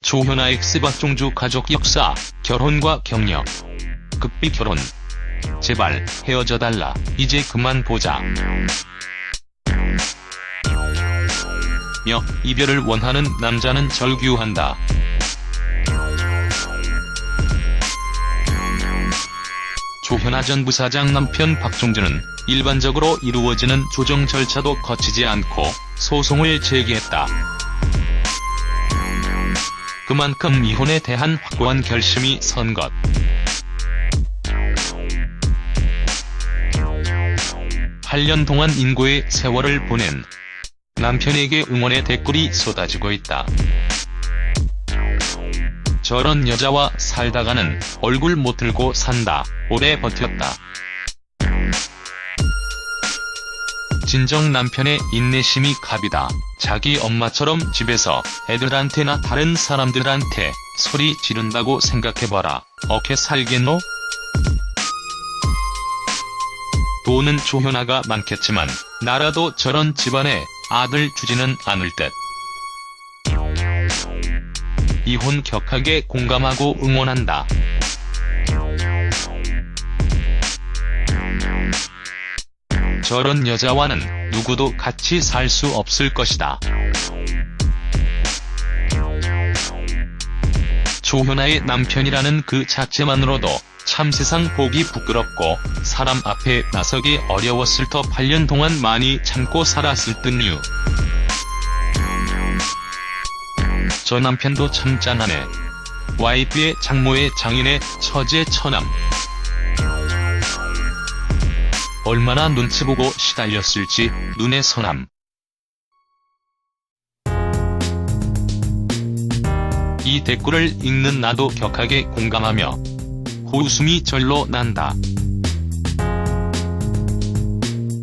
조현아 x 박종주 가족 역사, 결혼과 격려. 급비 결혼. 제발 헤어져달라, 이제 그만 보자. 며 이별을 원하는 남자는 절규한다. 조현아 전 부사장 남편 박종주는 일반적으로 이루어지는 조정 절차도 거치지 않고 소송을 제기했다. 그만큼 이혼에 대한 확고한 결심이 선 것. (8년) 동안 인고의 세월을 보낸 남편에게 응원의 댓글이 쏟아지고 있다. 저런 여자와 살다가는 얼굴 못 들고 산다. 오래 버텼다. 진정 남편의 인내심이 갑이다. 자기 엄마처럼 집에서 애들한테나 다른 사람들한테 소리 지른다고 생각해봐라. 어떻게 살겠노? 돈은 조현아가 많겠지만 나라도 저런 집안에 아들 주지는 않을 듯. 이혼 격하게 공감하고 응원한다. 저런 여자와는 누구도 같이 살 수 없을 것이다. 조현아의 남편이라는 그 자체만으로도 참 세상 보기 부끄럽고 사람 앞에 나서기 어려웠을 터 8년 동안 많이 참고 살았을 듯요. 저 남편도 참 짠하네. 와이프의 장모의 장인의 처제 처남. 얼마나 눈치 보고 시달렸을지 눈의 선함. 이 댓글을 읽는 나도 격하게 공감하며 웃음이 절로 난다.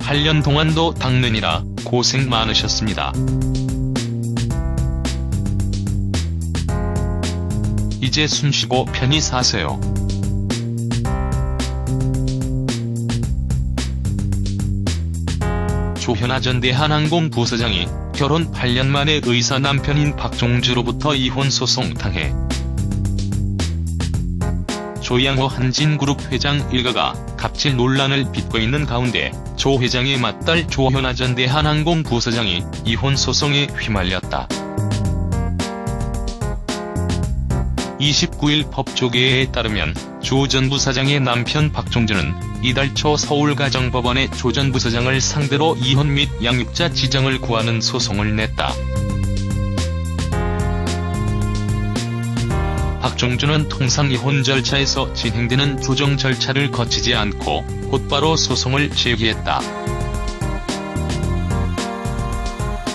8년 동안도 닦느니라 고생 많으셨습니다. 이제 숨쉬고 편히 사세요. 조현아 전 대한항공 부사장이 결혼 8년 만에 의사 남편인 박종주로부터 이혼 소송 당해 조양호 한진그룹 회장 일가가 갑질 논란을 빚고 있는 가운데 조 회장의 맏딸 조현아 전 대한항공 부사장이 이혼 소송에 휘말렸다. 29일 법조계에 따르면 조 전 부사장의 남편 박종주는 이달 초 서울가정법원에 조 전 부사장을 상대로 이혼 및 양육자 지정을 구하는 소송을 냈다. 박종주는 통상 이혼 절차에서 진행되는 조정 절차를 거치지 않고 곧바로 소송을 제기했다.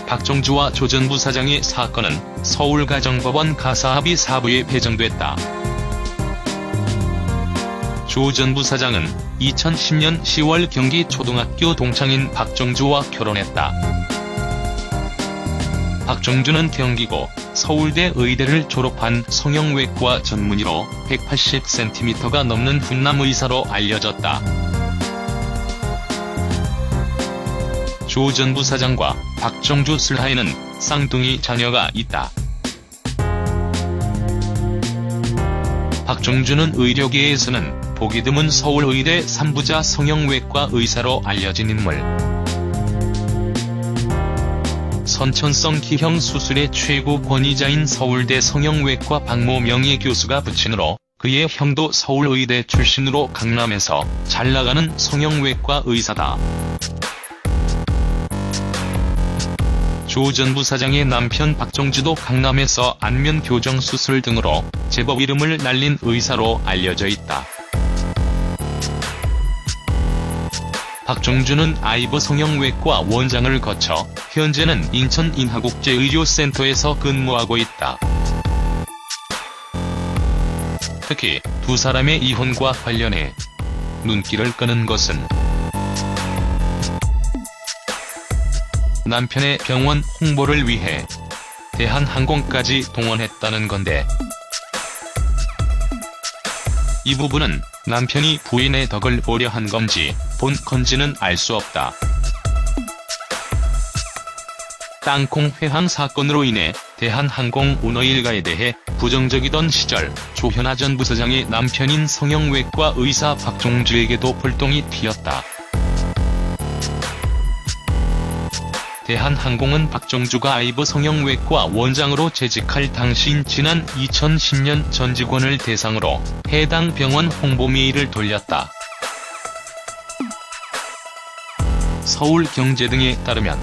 박종주와 조 전 부사장의 사건은 서울가정법원 가사합의 4부에 배정됐다. 조 전 부사장은 2010년 10월 경기 초등학교 동창인 박종주와 결혼했다. 박종주는 경기고 서울대 의대를 졸업한 성형외과 전문의로 180cm가 넘는 훈남 의사로 알려졌다. 조 전 부사장과 박종주 슬하에는 쌍둥이 자녀가 있다. 박종주는 의료계에서는 보기 드문 서울의대 3부자 성형외과 의사로 알려진 인물. 선천성 기형 수술의 최고 권위자인 서울대 성형외과 박모 명예교수가 부친으로 그의 형도 서울의대 출신으로 강남에서 잘나가는 성형외과 의사다. 조 전 부사장의 남편 박종주도 강남에서 안면 교정 수술 등으로 제법 이름을 날린 의사로 알려져 있다. 박종주는 아이브 성형외과 원장을 거쳐 현재는 인천 인하국제의료센터에서 근무하고 있다. 특히 두 사람의 이혼과 관련해 눈길을 끄는 것은 남편의 병원 홍보를 위해 대한항공까지 동원했다는 건데, 이 부분은 남편이 부인의 덕을 보려 한 건지 본 건지는 알 수 없다. 땅콩 회항 사건으로 인해 대한항공 오너 일가에 대해 부정적이던 시절 조현아 전 부사장의 남편인 성형외과 의사 박종주에게도 불똥이 튀었다. 대한항공은 박종주가 아이브 성형외과 원장으로 재직할 당시인 지난 2010년 전 직원을 대상으로 해당 병원 홍보메일을 돌렸다. 서울경제 등에 따르면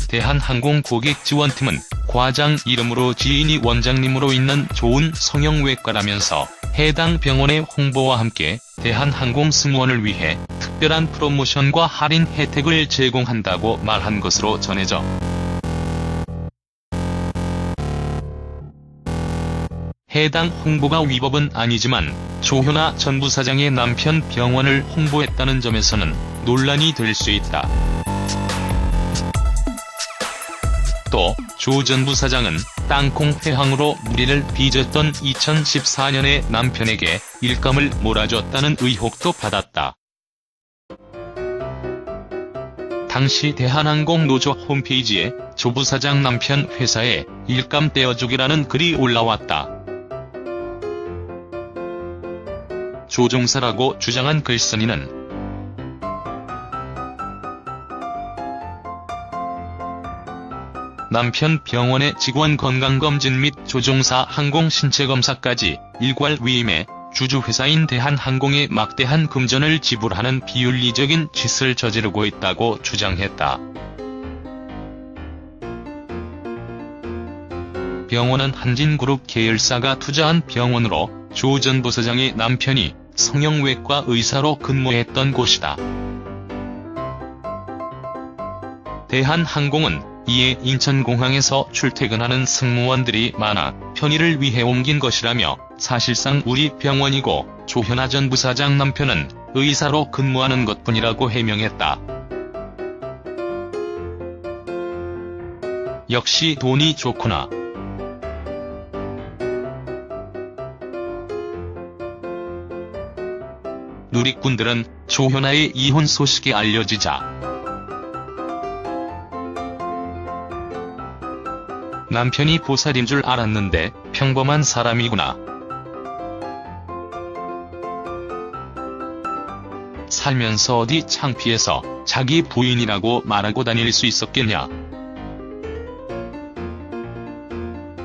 대한항공 고객지원팀은 과장 이름으로 지인이 원장님으로 있는 좋은 성형외과라면서 해당 병원의 홍보와 함께 대한항공 승무원을 위해 특별한 프로모션과 할인 혜택을 제공한다고 말한 것으로 전해져 해당 홍보가 위법은 아니지만 조현아 전 부사장의 남편 병원을 홍보했다는 점에서는 논란이 될 수 있다. 또 조 전 부사장은 땅콩 회항으로 무리를 빚었던 2014년에 남편에게 일감을 몰아줬다는 의혹도 받았다. 당시 대한항공 노조 홈페이지에 조 부사장 남편 회사에 일감 떼어주기라는 글이 올라왔다. 조종사라고 주장한 글쓴이는 남편 병원의 직원 건강검진 및 조종사 항공 신체검사까지 일괄 위임해 주주회사인 대한항공에 막대한 금전을 지불하는 비윤리적인 짓을 저지르고 있다고 주장했다. 병원은 한진그룹 계열사가 투자한 병원으로 조 전 부사장의 남편이 성형외과 의사로 근무했던 곳이다. 대한항공은 이에 인천공항에서 출퇴근하는 승무원들이 많아 편의를 위해 옮긴 것이라며 사실상 우리 병원이고 조현아 전 부사장 남편은 의사로 근무하는 것뿐이라고 해명했다. 역시 돈이 좋구나. 누리꾼들은 조현아의 이혼 소식이 알려지자 남편이 보살인 줄 알았는데 평범한 사람이구나. 살면서 어디 창피해서 자기 부인이라고 말하고 다닐 수 있었겠냐.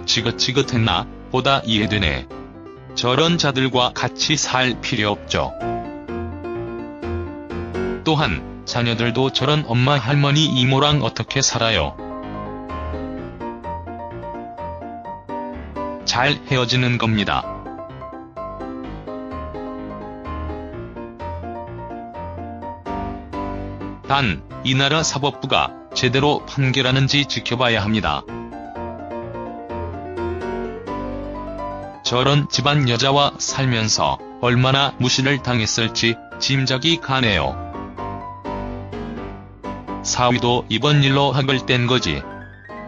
지긋지긋했나 보다 이해되네. 저런 자들과 같이 살 필요 없죠. 또한 자녀들도 저런 엄마 할머니 이모랑 어떻게 살아요. 잘 헤어지는 겁니다. 단, 이 나라 사법부가 제대로 판결하는지 지켜봐야 합니다. 저런 집안 여자와 살면서 얼마나 무시를 당했을지 짐작이 가네요. 사위도 이번 일로 학을 뗀 거지.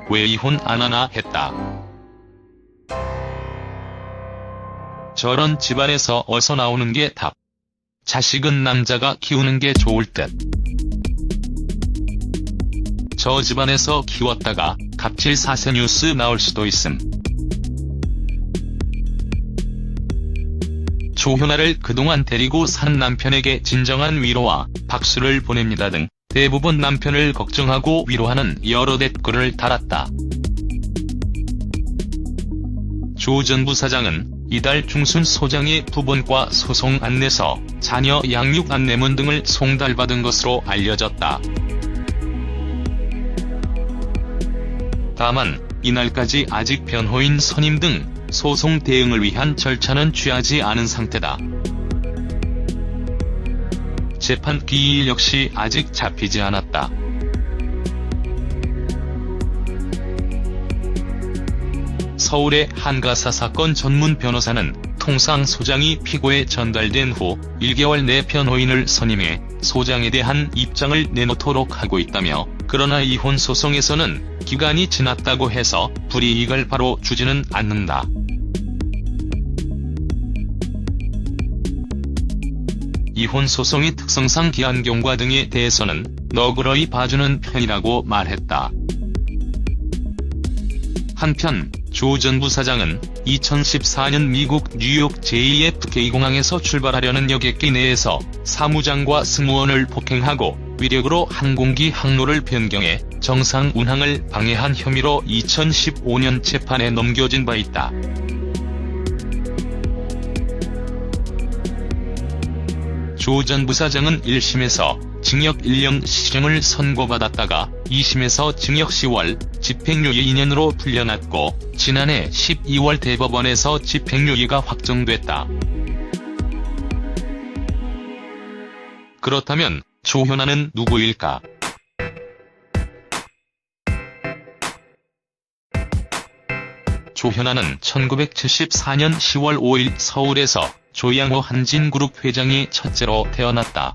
왜 이혼 안 하나 했다. 저런 집안에서 어서 나오는 게 답. 자식은 남자가 키우는 게 좋을 듯. 저 집안에서 키웠다가 갑질 사세 뉴스 나올 수도 있음. 조현아를 그동안 데리고 산 남편에게 진정한 위로와 박수를 보냅니다 등 대부분 남편을 걱정하고 위로하는 여러 댓글을 달았다. 조 전 부사장은 이달 중순 소장의 부본과 소송 안내서, 자녀 양육 안내문 등을 송달받은 것으로 알려졌다. 다만 이날까지 아직 변호인 선임 등 소송 대응을 위한 절차는 취하지 않은 상태다. 재판 기일 역시 아직 잡히지 않았다. 서울의 한가사 사건 전문 변호사는 통상 소장이 피고에 전달된 후 1개월 내 변호인을 선임해 소장에 대한 입장을 내놓도록 하고 있다며, 그러나 이혼 소송에서는 기간이 지났다고 해서 불이익을 바로 주지는 않는다. 이혼 소송의 특성상 기한 경과 등에 대해서는 너그러이 봐주는 편이라고 말했다. 한편 조 전 부사장은 2014년 미국 뉴욕 JFK 공항에서 출발하려는 여객기 내에서 사무장과 승무원을 폭행하고 위력으로 항공기 항로를 변경해 정상 운항을 방해한 혐의로 2015년 재판에 넘겨진 바 있다. 조 전 부사장은 1심에서 징역 1년 실형을 선고받았다가 2심에서 징역 10월, 집행유예 2년으로 풀려났고 지난해 12월 대법원에서 집행유예가 확정됐다. 그렇다면 조현아는 누구일까? 조현아는 1974년 10월 5일 서울에서 조양호 한진그룹 회장의 첫째로 태어났다.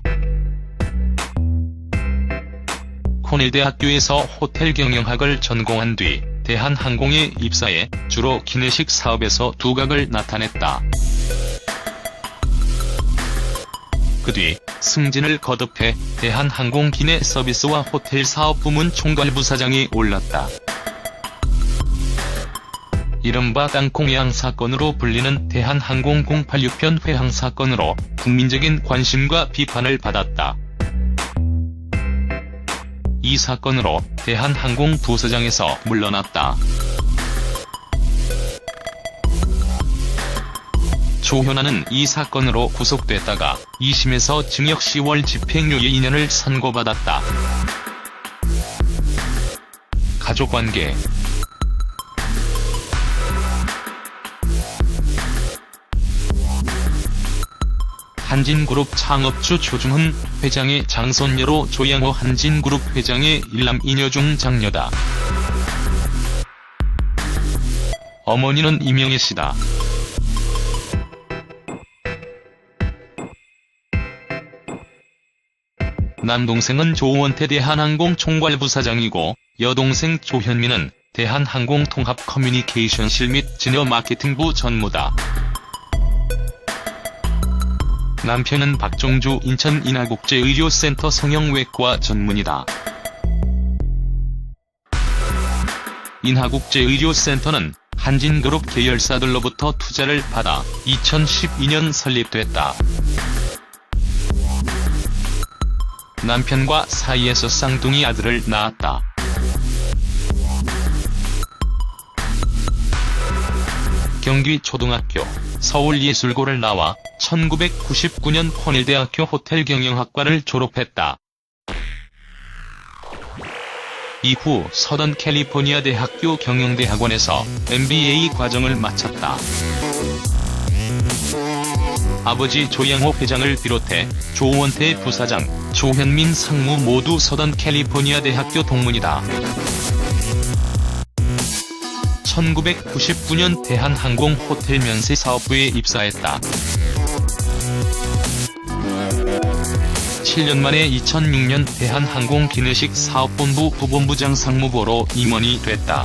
코넬대학교에서 호텔 경영학을 전공한 뒤 대한항공에 입사해 주로 기내식 사업에서 두각을 나타냈다. 그 뒤 승진을 거듭해 대한항공 기내 서비스와 호텔 사업 부문 총괄부사장에 올랐다. 이른바 땅콩회항 사건으로 불리는 대한항공 086편 회항 사건으로 국민적인 관심과 비판을 받았다. 이 사건으로 대한항공 부사장에서 물러났다. 조현아는 이 사건으로 구속됐다가 2심에서 징역 10월 집행유예 2년을 선고받았다. 가족관계. 한진그룹 창업주 조중훈 회장의 장손녀로 조양호 한진그룹 회장의 일남 이녀 중 장녀다. 어머니는 이명애 씨다. 남동생은 조원태 대한항공 총괄부사장이고 여동생 조현미는 대한항공 통합커뮤니케이션실 및 진여마케팅부 전무다. 남편은 박종주 인천 인하국제의료센터 성형외과 전문의다. 인하국제의료센터는 한진그룹 계열사들로부터 투자를 받아 2012년 설립됐다. 남편과 사이에서 쌍둥이 아들을 낳았다. 경기 초등학교, 서울예술고를 나와 1999년 코넬대학교 호텔경영학과를 졸업했다. 이후 서던 캘리포니아 대학교 경영대학원에서 MBA 과정을 마쳤다. 아버지 조양호 회장을 비롯해 조원태 부사장, 조현민 상무 모두 서던 캘리포니아 대학교 동문이다. 1999년 대한항공 호텔 면세 사업부에 입사했다. 7년 만에 2006년 대한항공 기내식 사업본부 부본부장 상무보로 임원이 됐다.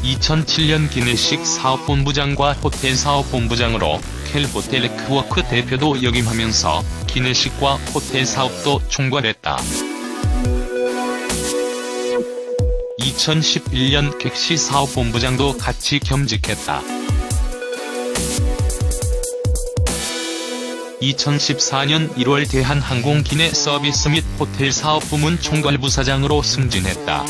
2007년 기내식 사업본부장과 호텔 사업본부장으로 켈호텔 네트워크 대표도 역임하면서 기내식과 호텔 사업도 총괄했다. 2011년 객시 사업본부장도 같이 겸직했다. 2014년 1월 대한항공 기내 서비스 및 호텔 사업 부문 총괄부사장으로 승진했다.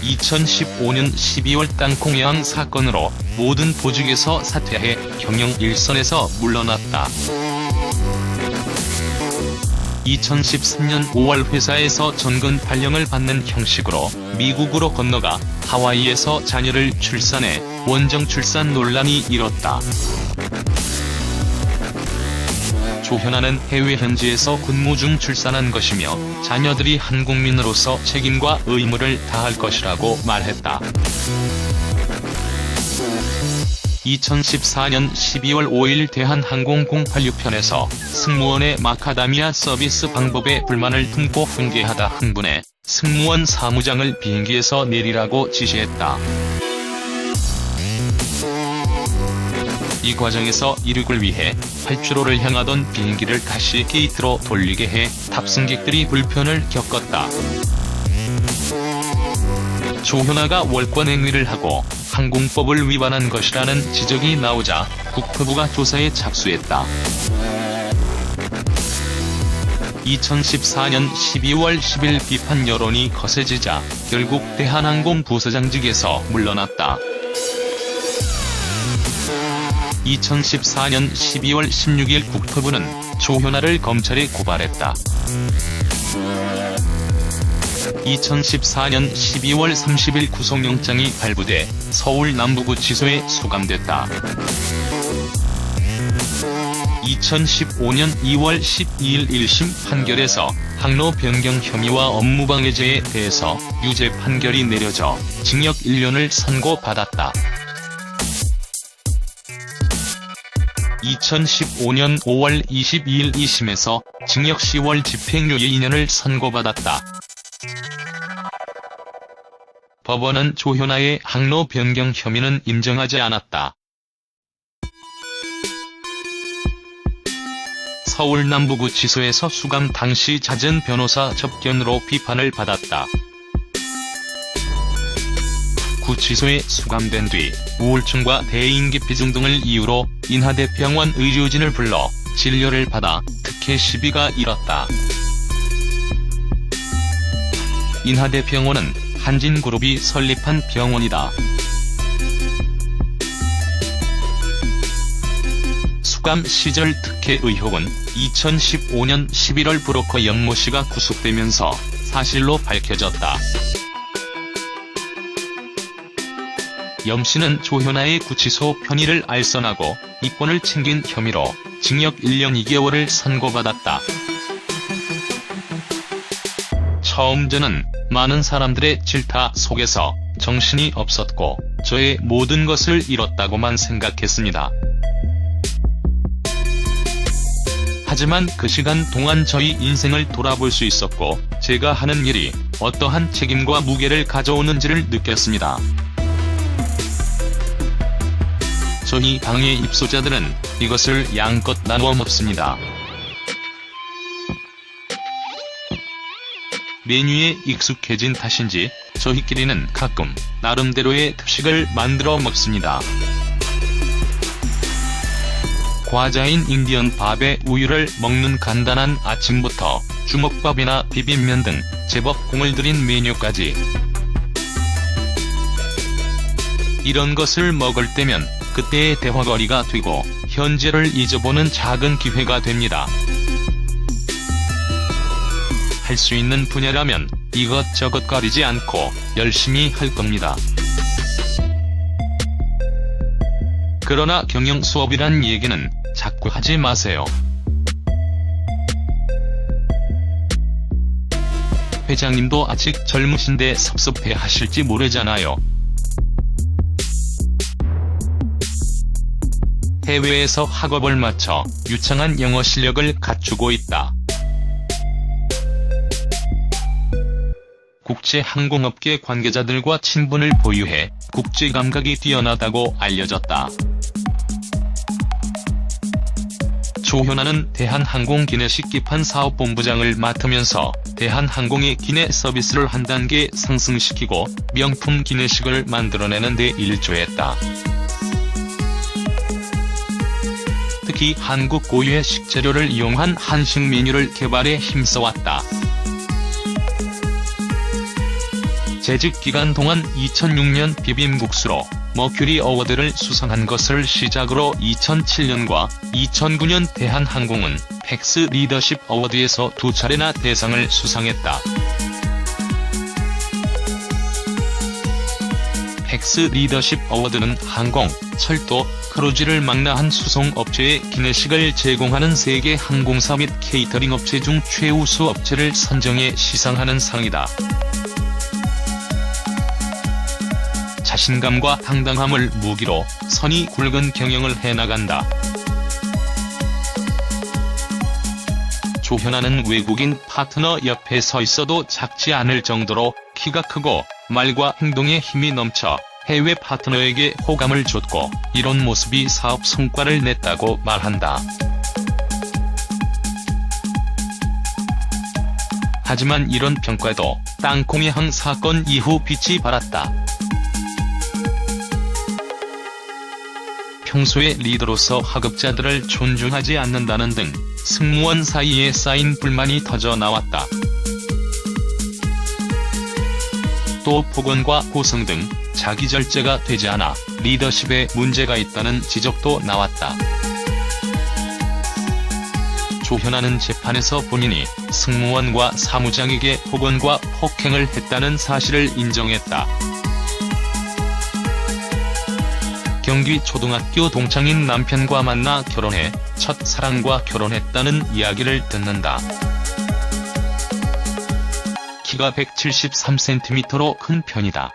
2015년 12월 땅콩회항 사건으로 모든 보직에서 사퇴해 경영 일선에서 물러났다. 2013년 5월 회사에서 전근 발령을 받는 형식으로 미국으로 건너가 하와이에서 자녀를 출산해 원정 출산 논란이 일었다. 조현아는 해외 현지에서 근무 중 출산한 것이며 자녀들이 한국민으로서 책임과 의무를 다할 것이라고 말했다. 2014년 12월 5일 대한항공 086편에서 승무원의 마카다미아 서비스 방법에 불만을 품고 훈계하다 흥분해 승무원 사무장을 비행기에서 내리라고 지시했다. 이 과정에서 이륙을 위해 활주로를 향하던 비행기를 다시 게이트로 돌리게 해 탑승객들이 불편을 겪었다. 조현아가 월권 행위를 하고 항공법을 위반한 것이라는 지적이 나오자 국토부가 조사에 착수했다. 2014년 12월 10일 비판 여론이 거세지자 결국 대한항공 부사장직에서 물러났다. 2014년 12월 16일 국토부는 조현아를 검찰에 고발했다. 2014년 12월 30일 구속영장이 발부돼 서울 남부구치소에 수감됐다. 2015년 2월 12일 1심 판결에서 항로 변경 혐의와 업무방해죄에 대해서 유죄 판결이 내려져 징역 1년을 선고받았다. 2015년 5월 22일 2심에서 징역 10월 집행유예 2년을 선고받았다. 법원은 조현아의 항로 변경 혐의는 인정하지 않았다. 서울 남부구치소에서 수감 당시 잦은 변호사 접견으로 비판을 받았다. 구치소에 수감된 뒤 우울증과 대인기피증 등을 이유로 인하대병원 의료진을 불러 진료를 받아 특혜 시비가 일었다. 인하대병원은 한진그룹이 설립한 병원이다. 수감 시절 특혜 의혹은 2015년 11월 브로커 연모씨가 구속되면서 사실로 밝혀졌다. 염씨는 조현아의 구치소 편의를 알선하고 이권을 챙긴 혐의로 징역 1년 2개월을 선고받았다. 처음 저는 많은 사람들의 질타 속에서 정신이 없었고 저의 모든 것을 잃었다고만 생각했습니다. 하지만 그 시간 동안 저희 인생을 돌아볼 수 있었고 제가 하는 일이 어떠한 책임과 무게를 가져오는지를 느꼈습니다. 저희 당의 입소자들은 이것을 양껏 나누어 먹습니다. 메뉴에 익숙해진 탓인지 저희끼리는 가끔 나름대로의 특식을 만들어 먹습니다. 과자인 인디언 밥에 우유를 먹는 간단한 아침부터 주먹밥이나 비빔면 등 제법 공을 들인 메뉴까지. 이런 것을 먹을 때면 그때의 대화거리가 되고 현재를 잊어보는 작은 기회가 됩니다. 할 수 있는 분야라면 이것저것 가리지 않고 열심히 할 겁니다. 그러나 경영 수업이란 얘기는 자꾸 하지 마세요. 회장님도 아직 젊으신데 섭섭해 하실지 모르잖아요. 해외에서 학업을 마쳐 유창한 영어 실력을 갖추고 있다. 국제항공업계 관계자들과 친분을 보유해 국제감각이 뛰어나다고 알려졌다. 조현아는 대한항공 기내식 기판 사업본부장을 맡으면서 대한항공의 기내 서비스를 한 단계 상승시키고 명품 기내식을 만들어내는 데 일조했다. 특히 한국 고유의 식재료를 이용한 한식 메뉴를 개발에 힘써왔다. 재직 기간 동안 2006년 비빔국수로 머큐리 어워드를 수상한 것을 시작으로 2007년과 2009년 대한항공은 팩스 리더십 어워드에서 2차례나 대상을 수상했다. 팩스 리더십 어워드는 항공, 철도, 크루즈를 망라한 수송업체에 기내식을 제공하는 세계 항공사 및 케이터링 업체 중 최우수 업체를 선정해 시상하는 상이다. 자신감과 당당함을 무기로 선이 굵은 경영을 해나간다. 조현아는 외국인 파트너 옆에 서 있어도 작지 않을 정도로 키가 크고 말과 행동에 힘이 넘쳐 해외 파트너에게 호감을 줬고 이런 모습이 사업 성과를 냈다고 말한다. 하지만 이런 평가도 땅콩의 항 사건 이후 빛이 발했다. 평소에 리더로서 하급자들을 존중하지 않는다는 등 승무원 사이에 쌓인 불만이 터져 나왔다. 또 폭언과 고성 등 자기 절제가 되지 않아 리더십에 문제가 있다는 지적도 나왔다. 조현아는 재판에서 본인이 승무원과 사무장에게 폭언과 폭행을 했다는 사실을 인정했다. 경기 초등학교 동창인 남편과 만나 결혼해 첫사랑과 결혼했다는 이야기를 듣는다. 키가 173cm로 큰 편이다.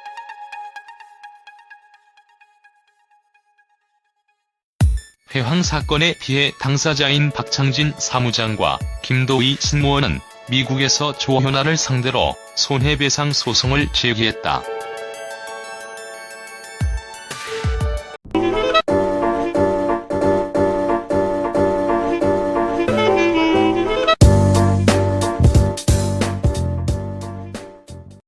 회황 사건의 피해 당사자인 박창진 사무장과 김도희 승무원은 미국에서 조현아를 상대로 손해배상 소송을 제기했다.